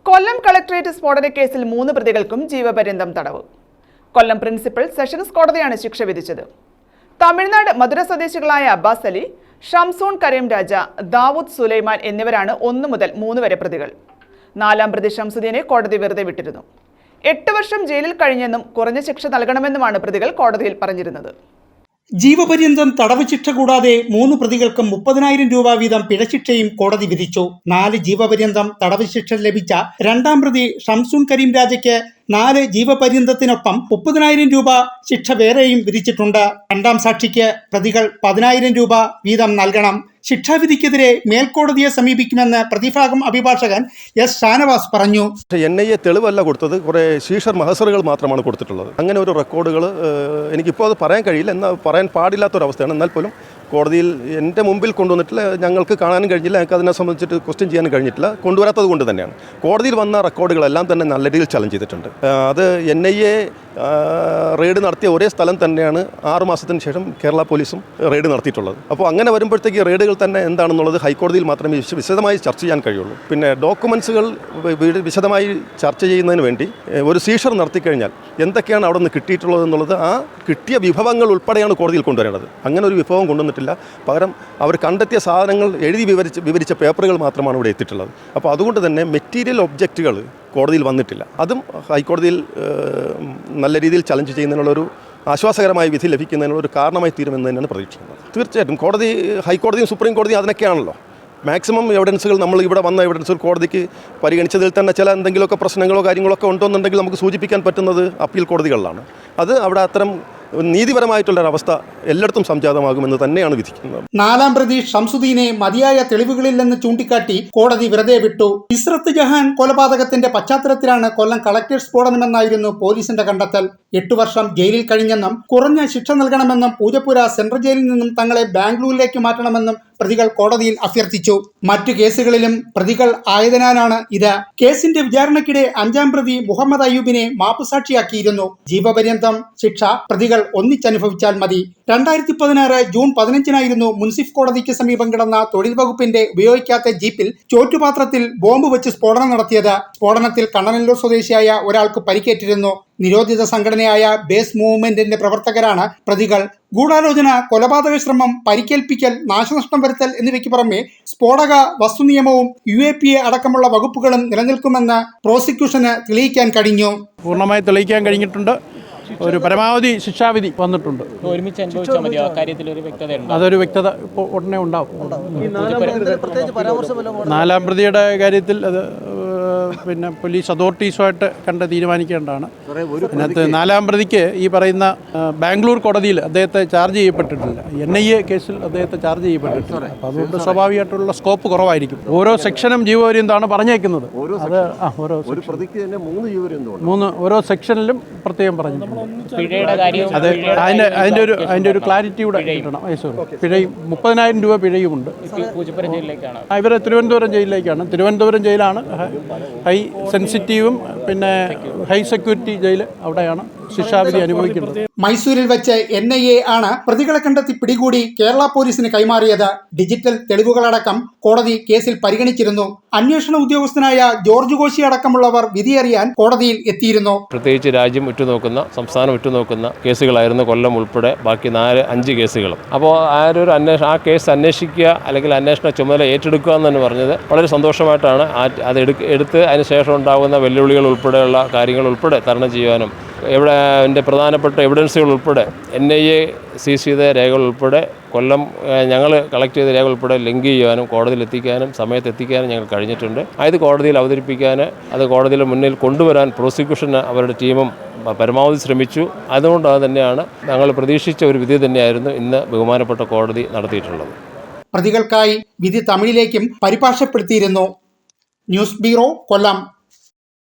കൊല്ലം collectorate സ്ഫോടന കേസിൽ 3 പ്രതികൾക്കും ജീവപര്യന്തം തടവ്. കൊല്ലം പ്രിൻസിപ്പൽ സെഷൻസ് കോടതിയാണ് ശിക്ഷ വിധിച്ചത്. തമിഴ്നാട് മധുര സ്വദേശികളായ അബ്ബാസ് അലി, ഷംസൂൺ കരീം രാജ, ദാവൂദ് സുലൈമാൻ എന്നിവരാണ് 1 മുതൽ 3 വരെ പ്രതികൾ. 4-ാം പ്രതി ഷംസുദ്ദീനെ കോടതി വെറുതെ വിട്ടിരുന്നു. 8 വർഷം ജയിലിൽ കഴിഞ്ഞെന്നും കുറഞ്ഞ ശിക്ഷ നൽകണമെന്നുമാണ് പ്രതികൾ കോടതിയിൽ പറഞ്ഞിരുന്നത്. ജീവപര്യന്തം തടവ് ശിക്ഷ കൂടാതെ 3 പ്രതികൾക്കും 30,000 രൂപ വീതം പിഴശിക്ഷയും കോടതി വിധിച്ചു. 4 ജീവപര്യന്തം തടവ് ശിക്ഷ ലഭിച്ച 2-ാം പ്രതി ഷംസൂൺ കരീം രാജയ്ക്ക് 4 ജീവപര്യന്തത്തിനൊപ്പം 30,000 രൂപ ശിക്ഷ വേറെയും വിധിച്ചിട്ടുണ്ട്. 2-ാം സാക്ഷിക്ക് പ്രതികൾ 10,000 രൂപ വീതം നൽകണം. ശിക്ഷാവിധിക്കെതിരെ മേൽക്കോടതിയെ സമീപിക്കുമെന്ന് പ്രതിഭാഗം അഭിഭാഷകൻ എസ് ഷാനവാസ് പറഞ്ഞു. NIA തെളിവല്ല കൊടുത്തത്, കുറേ ശീഷർ മഹസറുകൾ മാത്രമാണ് കൊടുത്തിട്ടുള്ളത്. അങ്ങനെ ഒരു റെക്കോർഡുകൾ എനിക്കിപ്പോൾ അത് പറയാൻ കഴിയില്ല, എന്നാൽ പറയാൻ പാടില്ലാത്തൊരവസ്ഥയാണ്. എന്നാൽ പോലും കോടതിയിൽ എൻ്റെ മുമ്പിൽ കൊണ്ടുവന്നിട്ടില്ല, ഞങ്ങൾക്ക് കാണാനും കഴിഞ്ഞില്ല, ഞങ്ങൾക്ക് അതിനെ സംബന്ധിച്ചിട്ട് ക്വസ്റ്റ്യൻ ചെയ്യാനും കഴിഞ്ഞിട്ടില്ല. കൊണ്ടുവരാത്തത് കൊണ്ട് തന്നെയാണ്. കോടതിയിൽ വന്ന റെക്കോർഡുകളെല്ലാം തന്നെ നല്ല രീതിയിൽ ചലഞ്ച് ചെയ്തിട്ടുണ്ട്. അത് NIA റെയ്ഡ് നടത്തിയ ഒരേ സ്ഥലം തന്നെയാണ് 6 മാസത്തിന് ശേഷം കേരള പോലീസും റെയ്ഡ് നടത്തിയിട്ടുള്ളത്. അപ്പോൾ അങ്ങനെ വരുമ്പോഴത്തേക്ക് റെയ്ഡുകൾ തന്നെ എന്താണെന്നുള്ളത് ഹൈക്കോടതിയിൽ മാത്രമേ വിശദമായി ചർച്ച ചെയ്യാൻ കഴിയുള്ളൂ. പിന്നെ ഡോക്യുമെൻസുകൾ വിശദമായി ചർച്ച ചെയ്യുന്നതിന് വേണ്ടി ഒരു സീഷർ നടത്തിക്കഴിഞ്ഞാൽ എന്തൊക്കെയാണ് അവിടെ നിന്ന് കിട്ടിയിട്ടുള്ളത് എന്നുള്ളത് ആ കിട്ടിയ വിഭവങ്ങൾ ഉൾപ്പെടെയാണ് കോടതിയിൽ കൊണ്ടുവരേണ്ടത്. അങ്ങനെ ഒരു വിഭവം കൊണ്ടുവന്നിട്ടില്ല. പകരം അവർ കണ്ടെത്തിയ സാധനങ്ങൾ എഴുതി വിവരിച്ച പേപ്പറുകൾ മാത്രമാണ് ഇവിടെ എത്തിയിട്ടുള്ളത്. അപ്പോൾ അതുകൊണ്ട് തന്നെ മെറ്റീരിയൽ ഒബ്ജക്റ്റുകൾ കോടതിയിൽ വന്നിട്ടില്ല. അതും ഹൈക്കോടതിയിൽ നല്ല രീതിയിൽ ചലഞ്ച് ചെയ്യുന്നതിനുള്ളൊരു ആശ്വാസകരമായ വിധി ലഭിക്കുന്നതിനുള്ള ഒരു കാരണമായി തീരുമെന്ന് തന്നെയാണ് പ്രതീക്ഷിക്കുന്നത്. തീർച്ചയായിട്ടും ഹൈക്കോടതിയും സുപ്രീം കോടതിയും അതിനൊക്കെയാണല്ലോ മാക്സിമം എവിഡൻസുകൾ നമ്മൾ ഇവിടെ വന്ന എവിഡൻസുകൾ കോടതിക്ക് പരിഗണിച്ചതിൽ തന്നെ ചില എന്തെങ്കിലുമൊക്കെ പ്രശ്നങ്ങളോ കാര്യങ്ങളൊക്കെ ഉണ്ടോയെന്നുണ്ടെങ്കിൽ നമുക്ക് സൂചിപ്പിക്കാൻ പറ്റുന്നത് അപ്പീൽ കോടതികളിലാണ്. അത് അവിടെ അത്തരം നീതിപരമായിട്ടുള്ളൊരവസ്ഥ എല്ലായിടത്തും സംജാതമാകുമെന്ന് തന്നെയാണ് വിധിക്കുന്നത്. 4-ാം പ്രതി ഷംസുദ്ദീനെ മതിയായ തെളിവുകളില്ലെന്ന് ചൂണ്ടിക്കാട്ടി കോടതി വെറുതെ വിട്ടു. ഇസ്രത്ത് ജഹാൻ കൊലപാതകത്തിന്റെ പശ്ചാത്തലത്തിലാണ് കൊല്ലം കളക്ടറേറ്റ് സ്ഫോടനമെന്നായിരുന്നു പോലീസിന്റെ കണ്ടെത്തൽ. 8 വർഷം ജയിലിൽ കഴിഞ്ഞെന്നും കുറഞ്ഞ ശിക്ഷ നൽകണമെന്നും പൂജപ്പുര സെൻട്രൽ ജയിലിൽ നിന്നും തങ്ങളെ ബാംഗ്ലൂരിലേക്ക് മാറ്റണമെന്നും പ്രതികൾ കോടതിയിൽ അഭ്യർത്ഥിച്ചു. മറ്റു കേസുകളിലും പ്രതികൾ ആയതിനാലാണ് ഇത്. കേസിന്റെ വിചാരണയ്ക്കിടെ 5-ാം പ്രതി മുഹമ്മദ് അയ്യൂബിനെ മാപ്പുസാക്ഷിയാക്കിയിരുന്നു. ജീവപര്യന്തം ശിക്ഷ പ്രതികൾ ഒന്നിച്ചനുഭവിച്ചാൽ മതി. 2016 ജൂൺ 15-നായിരുന്നു മുൻസിഫ് കോടതിക്ക് സമീപം കിടന്ന തൊഴിൽ വകുപ്പിന്റെ ഉപയോഗിക്കാത്ത ജീപ്പിൽ ചോറ്റുപാത്രത്തിൽ ബോംബ് വെച്ച് സ്ഫോടനം നടത്തിയത്. സ്ഫോടനത്തിൽ കണ്ണനല്ലൂർ സ്വദേശിയായ ഒരാൾക്ക് പരിക്കേറ്റിരുന്നു. നിരോധിത സംഘടനയായ ബേസ് മൂവ്മെന്റിന്റെ പ്രവർത്തകരാണ് പ്രതികൾ. ഗൂഢാലോചന, കൊലപാതക ശ്രമം, പരിക്കേൽപ്പിക്കൽ, നാശനഷ്ടം വരുത്തൽ എന്നിവയ്ക്ക് പുറമെ സ്ഫോടക വസ്തു നിയമവും UAPA അടക്കമുള്ള വകുപ്പുകളും നിലനിൽക്കുമെന്ന് പ്രോസിക്യൂഷന് തെളിയിക്കാൻ കഴിഞ്ഞു. പൂർണ്ണമായി തെളിയിക്കാൻ കഴിഞ്ഞിട്ടുണ്ട്. ഒരു പരമാവധി ശിക്ഷാവിധി വന്നിട്ടുണ്ട്. അതൊരു വ്യക്തത ഇപ്പോൾ ഉടനെ ഉണ്ടാവും. 4-ാം പ്രതിയുടെ കാര്യത്തിൽ അത് പിന്നെ പോലീസ് അതോറിറ്റീസുമായിട്ട് കണ്ട് തീരുമാനിക്കേണ്ടതാണ്. അതിനകത്ത് 4-ാം പ്രതിക്ക് ഈ പറയുന്ന ബാംഗ്ലൂർ കോടതിയിൽ അദ്ദേഹത്തെ ചാർജ് ചെയ്യപ്പെട്ടിട്ടില്ല. NIA കേസിൽ അദ്ദേഹത്തെ ചാർജ് ചെയ്യപ്പെട്ടിട്ടില്ല. അപ്പോൾ അതുകൊണ്ട് സ്വാഭാവികമായിട്ടുള്ള സ്കോപ്പ് കുറവായിരിക്കും. ഓരോ സെക്ഷനും ജീവപര്യന്തമാണ് പറഞ്ഞേക്കുന്നത്. അത് ഓരോ സെക്ഷനിലും പ്രത്യേകം പറഞ്ഞിട്ടുണ്ട്. അത് അതിൻ്റെ ഒരു ക്ലാരിറ്റി കൂടെ കിട്ടണം. പിഴയും 30,000 രൂപ പിഴയുമുണ്ട്. ഇവരെ തിരുവനന്തപുരം ജയിലിലേക്കാണ്. തിരുവനന്തപുരം ജയിലാണ് ഹൈ സെൻസിറ്റീവും പിന്നെ ഹൈ സെക്യൂരിറ്റി ജയിൽ. അവിടെയാണ് ശിക്ഷാവിധി അനുഭവിക്കുന്നത്. മൈസൂരിൽ വെച്ച് NIA ആണ് പ്രതികളെ കണ്ടെത്തി പിടികൂടി കേരള പോലീസിന് കൈമാറിയത്. ഡിജിറ്റൽ തെളിവുകളടക്കം കോടതി കേസിൽ പരിഗണിച്ചിരുന്നു. അന്വേഷണ ഉദ്യോഗസ്ഥനായ ജോർജ് കോശി അടക്കമുള്ളവർ വിധിയറിയാൻ കോടതിയിൽ എത്തിയിരുന്നു. പ്രത്യേകിച്ച് രാജ്യം ഉറ്റുനോക്കുന്ന, സംസ്ഥാനം ഉറ്റുനോക്കുന്ന കേസുകളായിരുന്നു കൊല്ലം ഉൾപ്പെടെ ബാക്കി 4-5 കേസുകളും. അപ്പോൾ ആ കേസ് അന്വേഷിക്കുക അല്ലെങ്കിൽ അന്വേഷണ ചുമതല ഏറ്റെടുക്കുക എന്ന് തന്നെ പറഞ്ഞത് വളരെ സന്തോഷമായിട്ടാണ്. അത് എടുത്ത് അതിനുശേഷം ഉണ്ടാകുന്ന വെല്ലുവിളികൾ ഉൾപ്പെടെയുള്ള കാര്യങ്ങൾ ഉൾപ്പെടെ തരണം ചെയ്യുവാനും എൻ്റെ പ്രധാനപ്പെട്ട എവിഡൻസുകൾ ഉൾപ്പെടെ NIA സീസ് ചെയ്ത രേഖകൾ ഉൾപ്പെടെ കൊല്ലം ഞങ്ങൾ കളക്ട് ചെയ്ത രേഖകൾ ഉൾപ്പെടെ ലിങ്ക് ചെയ്യുവാനും കോടതിയിൽ എത്തിക്കാനും സമയത്ത് എത്തിക്കാനും ഞങ്ങൾ കഴിഞ്ഞിട്ടുണ്ട്. അത് കോടതിയിൽ അവതരിപ്പിക്കാൻ, അത് കോടതിയുടെ മുന്നിൽ കൊണ്ടുവരാൻ പ്രോസിക്യൂഷൻ അവരുടെ ടീമും പരമാവധി ശ്രമിച്ചു. അതുകൊണ്ട് തന്നെയാണ് ഞങ്ങൾ പ്രതീക്ഷിച്ച ഒരു വിധി തന്നെയായിരുന്നു ഇന്ന് ബഹുമാനപ്പെട്ട കോടതി നടത്തിയിട്ടുള്ളത്. പ്രതികൾക്കായി വിധി തമിഴിലേക്കും പരിഭാഷപ്പെടുത്തിയിരുന്നു. ന്യൂസ് ബ്യൂറോ, കൊല്ലം.